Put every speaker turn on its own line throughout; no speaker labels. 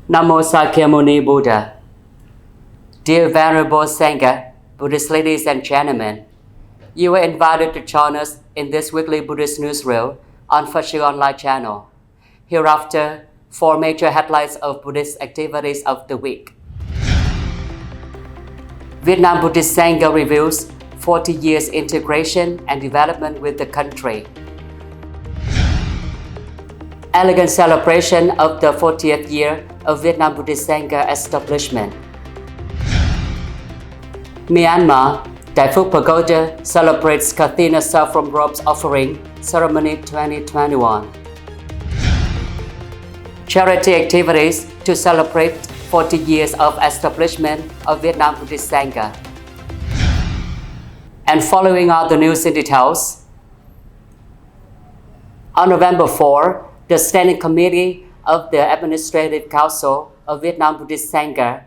Namo Sakyamuni Buddha. Dear Venerable Sangha, Buddhist ladies and gentlemen, you are invited to join us in this weekly Buddhist Newsreel on Phật Sự Online channel. Hereafter, 4 major headlines of Buddhist activities of the week. Vietnam Buddhist Sangha reviews 40 years integration and development with the country. Elegant celebration of the 40th year of Vietnam Buddhist Sangha establishment. Myanmar, Đại Phúc Pagoda celebrates KATHINA SAFFRON robes offering ceremony 2021. Charity activities to celebrate 40 years of establishment of Vietnam Buddhist Sangha. And following are the news in details. On November 4, the Standing Committee of the Administrative Council of Vietnam Buddhist Sangha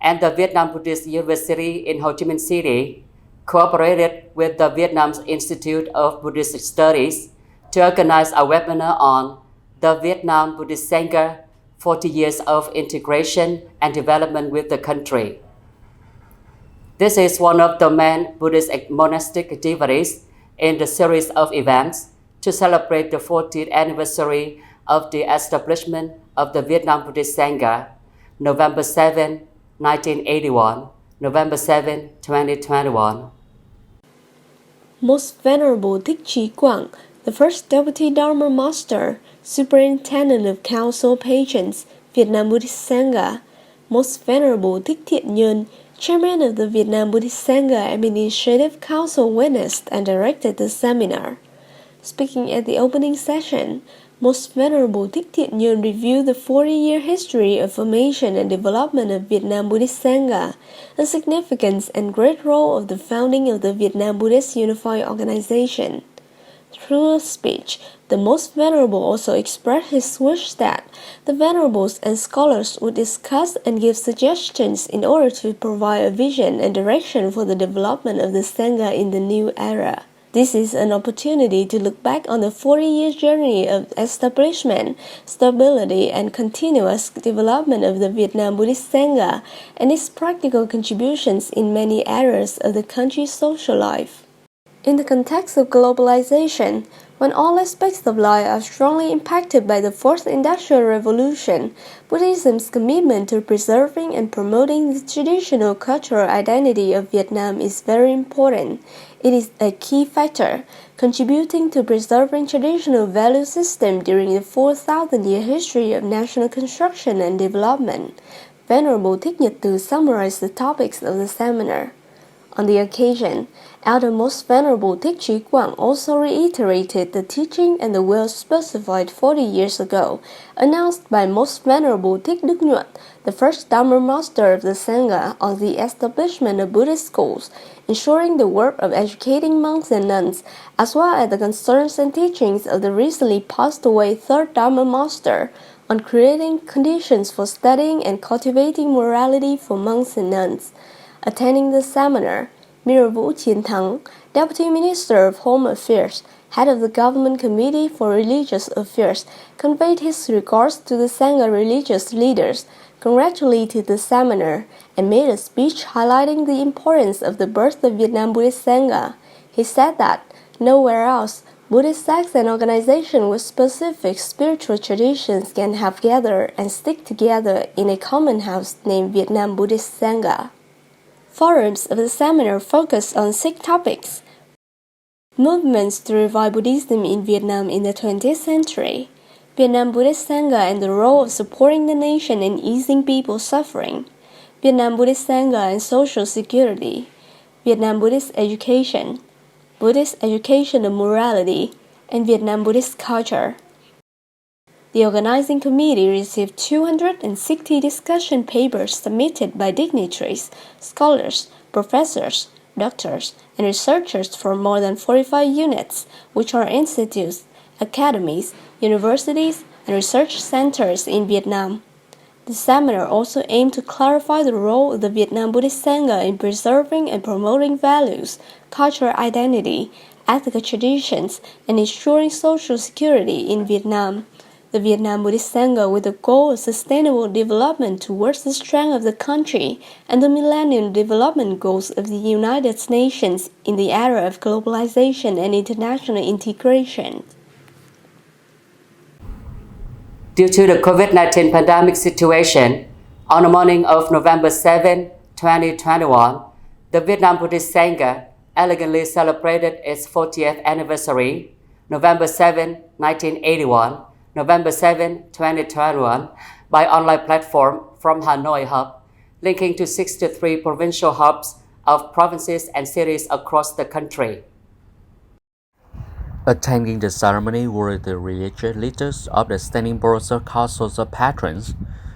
and the Vietnam Buddhist University in Ho Chi Minh City cooperated with the Vietnam Institute of Buddhist Studies to organize a webinar on the Vietnam Buddhist Sangha 40 years of integration and development with the country. This is one of the main Buddhist monastic activities in the series of events to celebrate the 40th anniversary of the establishment of the Vietnam Buddhist Sangha, November 7, 1981, November 7, 2021.
Most Venerable Thích Trí Quảng, the first Deputy Dharma Master, Superintendent of Council Pageants, Vietnam Buddhist Sangha, Most Venerable Thích Thiện Nhân, Chairman of the Vietnam Buddhist Sangha Administrative Council witnessed and directed the seminar. Speaking at the opening session, Most Venerable Thích Thiện Nhân reviewed the 40-year history of formation and development of Vietnam Buddhist Sangha, the significance and great role of the founding of the Vietnam Buddhist Unified Organization. Through a speech, the Most Venerable also expressed his wish that the Venerables and scholars would discuss and give suggestions in order to provide a vision and direction for the development of the Sangha in the new era. This is an opportunity to look back on the 40-year journey of establishment, stability, and continuous development of the Vietnam Buddhist Sangha and its practical contributions in many areas of the country's social life. In the context of globalization, when all aspects of life are strongly impacted by the Fourth Industrial Revolution, Buddhism's commitment to preserving and promoting the traditional cultural identity of Vietnam is very important. It is a key factor, contributing to preserving traditional value system during the 4,000-year history of national construction and development. Venerable Thích Nhật Từ summarized the topics of the seminar. On the occasion, Elder Most Venerable Thích Trí Quảng also reiterated the teaching and the will specified 40 years ago, announced by Most Venerable Thích Đức Nhuận, the first Dharma Master of the Sangha, on the establishment of Buddhist schools, ensuring the work of educating monks and nuns, as well as the concerns and teachings of the recently passed away third Dharma Master, on creating conditions for studying and cultivating morality for monks and nuns. Attending the seminar, Vũ Chiến Thắng, Deputy Minister of Home Affairs, head of the Government Committee for Religious Affairs, conveyed his regards to the Sangha religious leaders, congratulated the seminar, and made a speech highlighting the importance of the birth of Vietnam Buddhist Sangha. He said that nowhere else Buddhist sects and organizations with specific spiritual traditions can have gathered and stick together in a common house named Vietnam Buddhist Sangha. Forums of the seminar focused on 6 topics. Movements to revive Buddhism in Vietnam in the 20th century, Vietnam Buddhist Sangha and the role of supporting the nation and easing people's suffering, Vietnam Buddhist Sangha and social security, Vietnam Buddhist education of morality, and Vietnam Buddhist culture. The organizing committee received 260 discussion papers submitted by dignitaries, scholars, professors, doctors, and researchers from more than 45 units, which are institutes, academies, universities, and research centers in Vietnam. The seminar also aimed to clarify the role of the Vietnam Buddhist Sangha in preserving and promoting values, cultural identity, ethical traditions, and ensuring social security in Vietnam. the Vietnam Buddhist Sangha with the goal of sustainable development towards the strength of the country and the Millennium Development Goals of the United Nations in the era of globalization and international integration.
Due to the COVID-19 pandemic situation, on the morning of November 7, 2021, the Vietnam Buddhist Sangha elegantly celebrated its 40th anniversary, November 7, 1981, November 7, 2021, by online platform from Hanoi Hub, linking to 63 provincial hubs of provinces and cities across the country.
Attending the ceremony were the religious leaders of the Standing Boards of Councils of Patrons,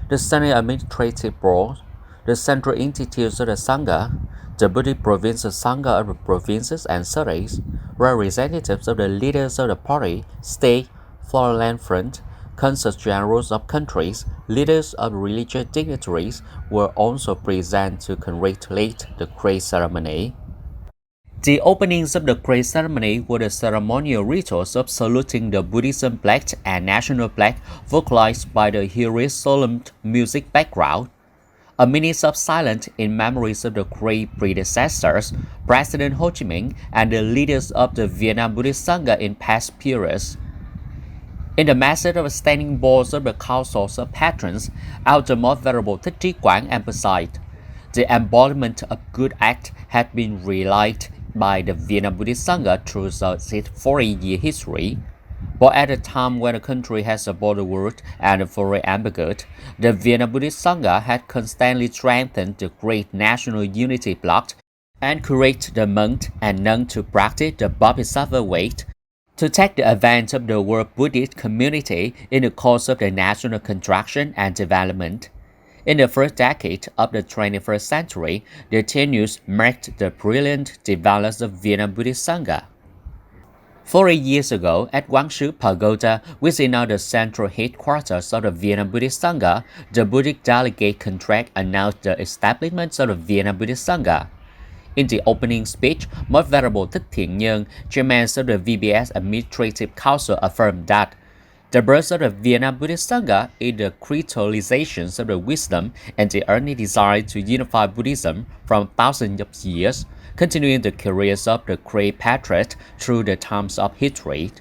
the Standing Administrative Board, the Central Institutes of the Sangha, the Buddhist Provincial Sangha of the provinces and cities, representatives of the leaders of the party, state, foreign land front, consuls generals of countries, leaders of religious dignitaries were also present to congratulate the great ceremony. The openings of the great ceremony were the ceremonial rituals of saluting the Buddhism flag and national flag vocalized by the heroic solemn music background. A minute of silence in memories of the great predecessors, President Ho Chi Minh, and the leaders of the Vietnam Buddhist Sangha in past periods. In the message of the Standing Boards of the Councils of Patrons, Elder Most Venerable THIT Quảng emphasized, the embodiment of good act had been realized by the Vietnam Buddhist Sangha through its 40-year history. But at a time when the country has a border war and a foreign ambiguity, the Vietnam Buddhist Sangha had constantly strengthened the great national unity bloc and encouraged the monks and nuns to practice the Bodhisattva way, to take the advantage of the world Buddhist community in the course of the national construction and development. In the first decade of the 21st century, the 10 years marked the brilliant development of Vietnam Buddhist Sangha. 40 years ago, at Quang Sư Pagoda, which is now the central headquarters of the Vietnam Buddhist Sangha, the Buddhist delegate contract announced the establishment of the Vietnam Buddhist Sangha. In the opening speech, Most Venerable THIT Nhân, chairman of the VBS Administrative Council, affirmed that the birth of the Vietnam Buddhist Sangha is the crystallization of the wisdom and the earnest desire to unify Buddhism from thousands of years, continuing the careers of the great patriot through the times of history.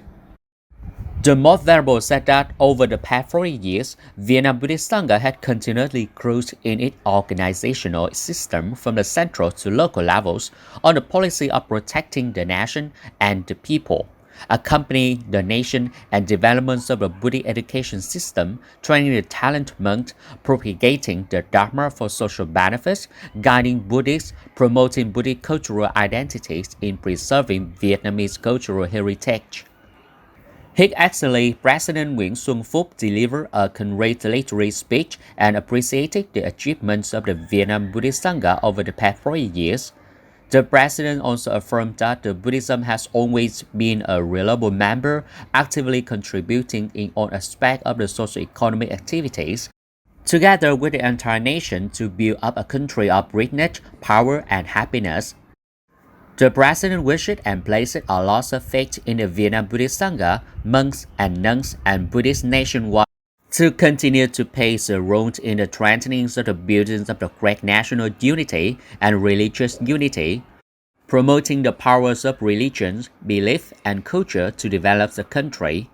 The Most Venerable said that over the past 40 years, Vietnam Buddhist Sangha had continually grown in its organizational system from the central to local levels on the policy of protecting the nation and the people, accompanying the nation and development of the Buddhist education system, training the talented monks, propagating the Dharma for social benefits, guiding Buddhists, promoting Buddhist cultural identities in preserving Vietnamese cultural heritage. His Excellency President Nguyễn Xuân Phúc delivered a congratulatory speech and appreciated the achievements of the Vietnam Buddhist Sangha over the past 40 years. The President also affirmed that the Buddhism has always been a reliable member, actively contributing in all aspects of the socio-economic activities, together with the entire nation to build up a country of richness, power, and happiness. The President wished and placed a lot of faith in the Vietnam Buddhist Sangha, monks and nuns, and Buddhists nationwide to continue to play a role in the strengthening of the buildings of the great national unity and religious unity, promoting the powers of religion, belief, and culture to develop the country.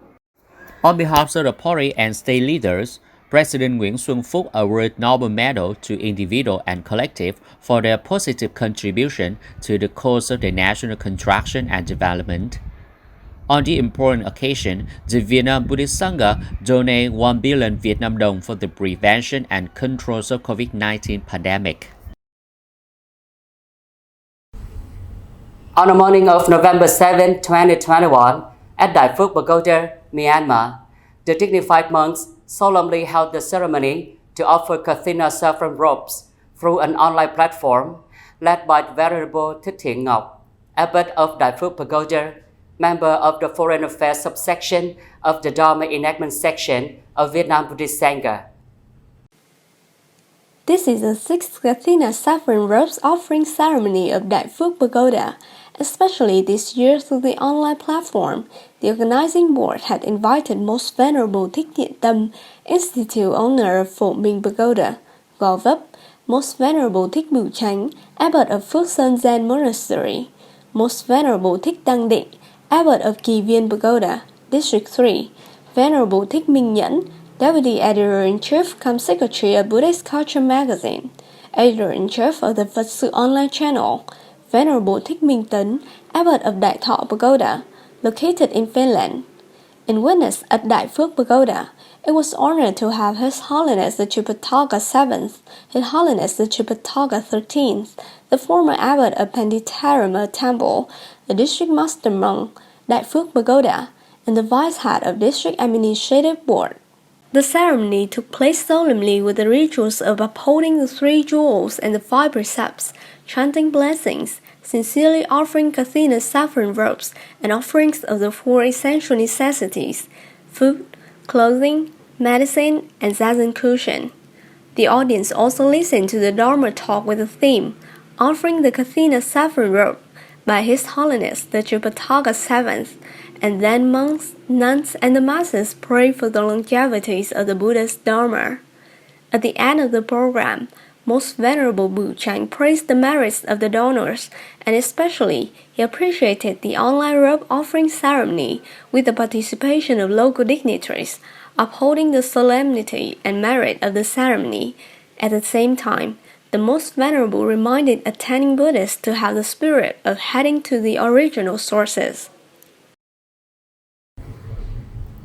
On behalf of the party and state leaders, President Nguyễn Xuân Phúc awarded Nobel Medal to individual and collective for their positive contribution to the cause of the national construction and development. On the important occasion, the Vietnam Buddhist Sangha donated 1 billion Vietnam dong for the prevention and control of COVID-19 pandemic.
On the morning of November 7, 2021, at Dai Phước Pagoda, Myanmar, the dignified monks solemnly held the ceremony to offer KATHINA saffron robes through an online platform led by Venerable THIT Nguyễn Abbot of Dai Phước Pagoda, member of the Foreign Affairs subsection of the Dharma Enactment section of Vietnam Buddhist Sangha.
This is the 6th KATHINA saffron robes offering ceremony of Dai Phước Pagoda, especially this year through the online platform. The organizing board had invited Most Venerable Thích Thiện Tâm, Institute owner of Phổ Minh Pagoda, Gò Vấp, Most Venerable Thích Bửu Chánh, Abbot of Phước Sơn Zen Monastery, Most Venerable Thích Tăng Định, Abbot of Kỳ Viên Pagoda, District 3, Venerable Thích Minh Nhẫn, Deputy Editor-in-Chief cum Secretary of Buddhist Culture Magazine, Editor-in-Chief of the Phật Sự Online channel, Venerable Thích Minh Tấn, Abbot of Đại Thọ Pagoda, located in Finland. In witness at Đại Phước Pagoda, it was honored to have His Holiness the Tripitaka VIIth, His Holiness the Tripitaka XIIIth, the former abbot of Panditarama Temple, the district master monk, Đại Phước Pagoda, and the vice head of district administrative board. The ceremony took place solemnly with the rituals of upholding the 3 jewels and the 5 precepts, chanting blessings, sincerely offering KATHINA saffron robes, and offerings of the 4 essential necessities: food, clothing, medicine, and zazen cushion. The audience also listened to the Dharma talk with the theme, offering the KATHINA saffron robe by His Holiness the Tripitaka VIIth, and then monks, nuns, and the masses prayed for the longevities of the Buddha's Dharma. At the end of the program, Most Venerable Bửu Chánh praised the merits of the donors, and especially he appreciated the online robe offering ceremony with the participation of local dignitaries, upholding the solemnity and merit of the ceremony. At the same time, the Most Venerable reminded attending Buddhists to have the spirit of heading to the original sources.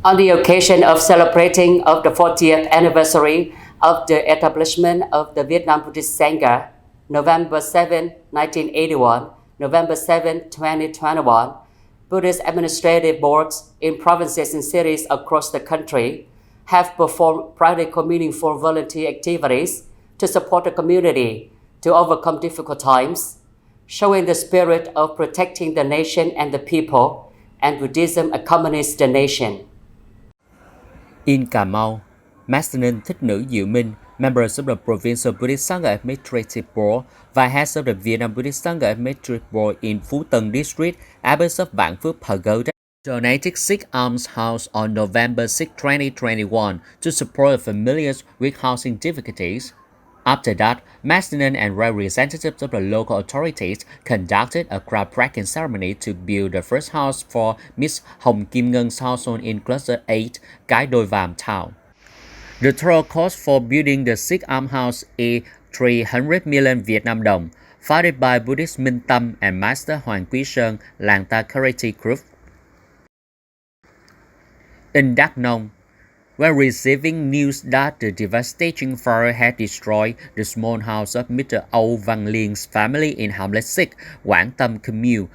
On the occasion of celebrating of the 40th anniversary of the establishment of the Vietnam Buddhist Sangha, November 7, 1981, November 7, 2021, Buddhist administrative boards in provinces and cities across the country have performed practical, meaningful volunteer activities to support the community to overcome difficult times, showing the spirit of protecting the nation and the people, and Buddhism accompanies the nation.
In Cà Mau, Master Thích Nữ Diệu Minh, members of the Provincial Buddhist Sangha Administrative Board và heads of the Vietnam Buddhist Sangha Administrative Board in Phú Tân District, abbots of Vạn Phước Pagoda, donated 6 almshouse on November 6, 2021 to support the familiars with housing difficulties. After that, Master and representatives of the local authorities conducted a groundbreaking ceremony to build the first house for Miss Hồng Kim Ngân household in Cluster 8, Cái Đôi Vàm Town. The total cost for building the 6 almshouse is 300 million Vietnam đồng, funded by Buddhist Minh Tâm and Master Hoàng Quý Sơn Làng Ta Charity Group. In Đắk Nông, when receiving news that the devastating fire had destroyed the small house of Mr. Âu Văn Lien's family in Hamlet 6, Quảng Tâm Commune,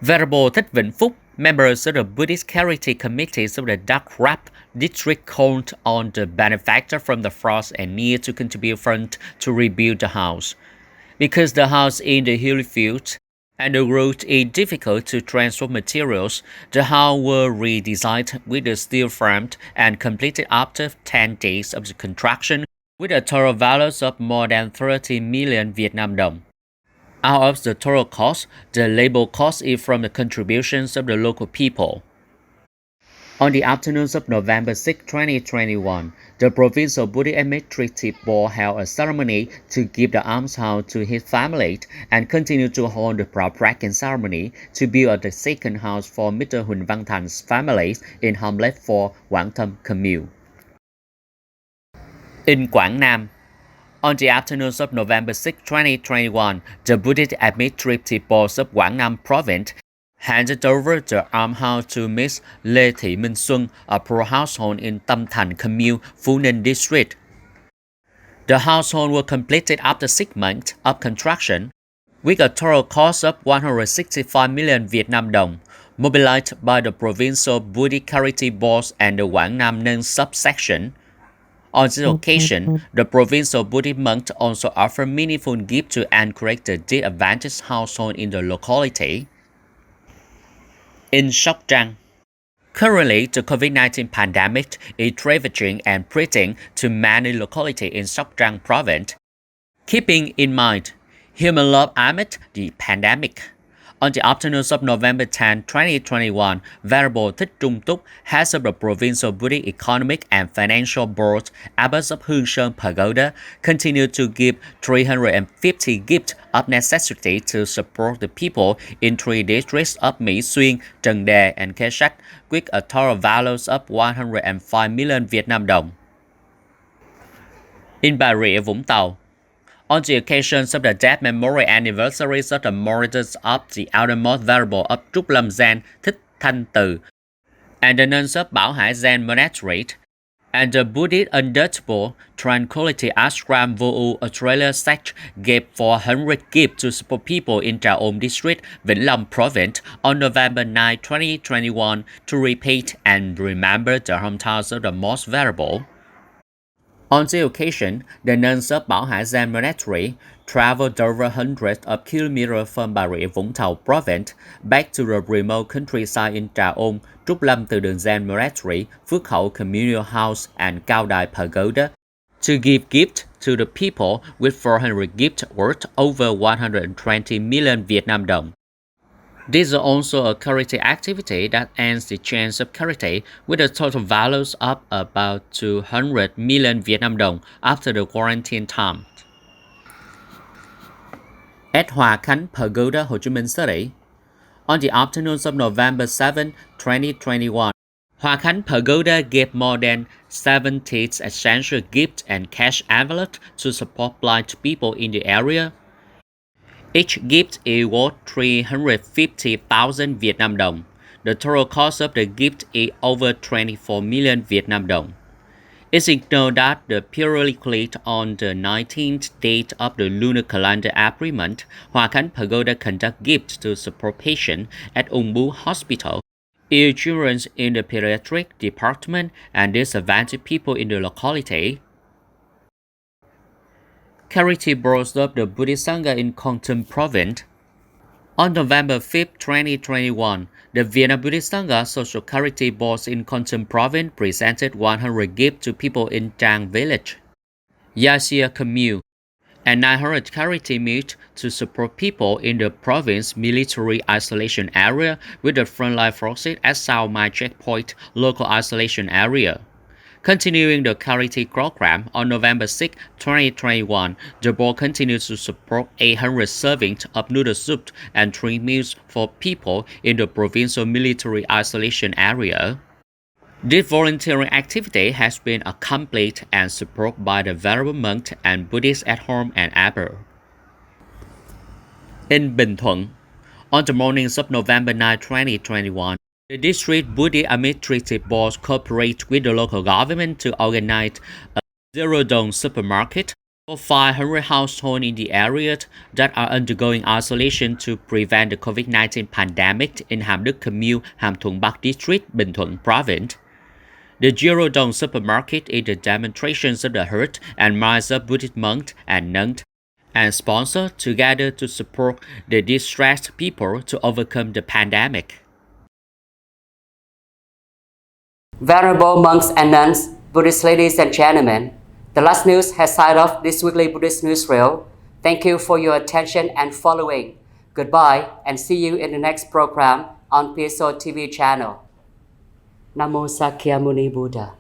Venerable Thích Vĩnh Phúc, members of the Buddhist Charity Committees of the Dak Rap district called on the benefactor from the frost and near to contribute funds to rebuild the house. Because the house in the hilly field and the road is difficult to transport materials, the house was redesigned with a steel frame and completed after 10 days of the construction with a total value of more than 30 million Vietnam đồng. Out of the total cost, the labor cost is from the contributions of the local people. On the afternoons of November 6, 2021, the Provincial Buddhist Administrative Board held a ceremony to give the almshouse to his family and continue to hold the groundbreaking ceremony to build the second house for Mr. Huỳnh Văn Thành family in Hamlet 4, Quảng Tâm Commune. In Quảng Nam, on the afternoons of November 6, 2021, the Buddhist Administrative Board of Quảng Nam Province handed over the almshouse to Miss Lê Thị Minh Xuân, a poor household in Tâm Thành Commune, Phú Ninh District. The household was completed after 6 months of construction, with a total cost of 165 million Vietnam đồng, mobilized by the Provincial Buddhist Charity Board and the Quảng Nam Nâng subsection. On this occasion, the Provincial Buddhist monks also offered meaningful gifts to encourage the disadvantaged household in the locality. In Sóc Trăng, currently the COVID-19 pandemic is ravaging and spreading to many localities in Sóc Trăng province. Keeping in mind human love amid the pandemic, On the afternoons of November 10, 2021, Venerable Thích Trung Túc, heads of the Provincial Buddhist Economic and Financial Board, Abbots of Hương Sơn Pagoda, continued to give 350 gifts of necessity to support the people in 3 districts of Mỹ Xuyên, Trần Đề, and Khe Sanh, with a total value of 105 million Vietnam đồng. In Bà Rịa, Vũng Tàu, on the occasions of the death memorial anniversaries of the martyrs of the outermost venerable of Trúc Lâm Gian, Thích Thanh Từ, and the nuns of Bảo Hải Gian Monastery, and the Buddhist Undetable Tranquility Ashram Vô U Australia sect gave 400 gifts to support people in Trà Ôn District, Vĩnh Long Province on November 9, 2021 to repeat and remember the hometowns of the most venerable. On the occasion, the nuns of Bảo Hải Gian Monastery traveled over hundreds of kilometers from Bà Rịa Vũng Tàu Province back to the remote countryside in Trà Ôn, Trúc Lâm Từ Đường Gian Monastery, Phước Hậu Communal House, and Cao Đài Pagoda to give gifts to the people, with 400 gifts worth over 120 million Vietnam đồng. This is also a charity activity that ends the chain of charity with a total value of about 200 million Vietnam đồng after the quarantine time. At Hòa Khánh Pagoda, Ho Chi Minh City, on the afternoons of November 7, 2021, Hòa Khánh Pagoda gave more than 70 essential gifts and cash envelopes to support blind people in the area. Each gift is worth 350,000 Vietnam đồng. The total cost of the gift is over 24 million Vietnam đồng. It's ignored that periodically on the 19th date of the lunar calendar every month, Hòa Khánh Pagoda conduct gifts to support patients at Ung Bu Hospital, ill children in the pediatric department, and disadvantaged people in the locality. Charity Board of the Buddhist Sangha in Con Tum Province. On November 5, 2021, the Vietnam Buddhist Sangha Social Charity Board in Con Tum Province presented 100 gifts to people in Trang Village, Yasia Commune, and 900 charity meals to support people in the province military isolation area with the frontline forces at South Mai Checkpoint local isolation area. Continuing the charity program, on November 6, 2021, the board continues to support 800 servings of noodle soup and 3 meals for people in the provincial military isolation area. This volunteering activity has been accomplished and supported by the venerable monks and Buddhists at home and abroad. In Bình Thuận, on the mornings of November 9, 2021, the District Buddhist Administrative Board cooperates with the local government to organize a zero-dome supermarket for 500 households in the area that are undergoing isolation to prevent the COVID-19 pandemic in Hàm Đức Commune, Hàm Thuận Bắc District, Bình Thuận Province. The zero-dome supermarket is a demonstration of the heart and minds of Buddhist monks and nuns, and sponsored together to support the distressed people to overcome the pandemic.
Venerable monks and nuns, Buddhist ladies and gentlemen, the last news has signed off this weekly Buddhist Newsreel. Thank you for your attention and following. Goodbye and see you in the next program on PHảo TV channel. Namo Sakyamuni Buddha.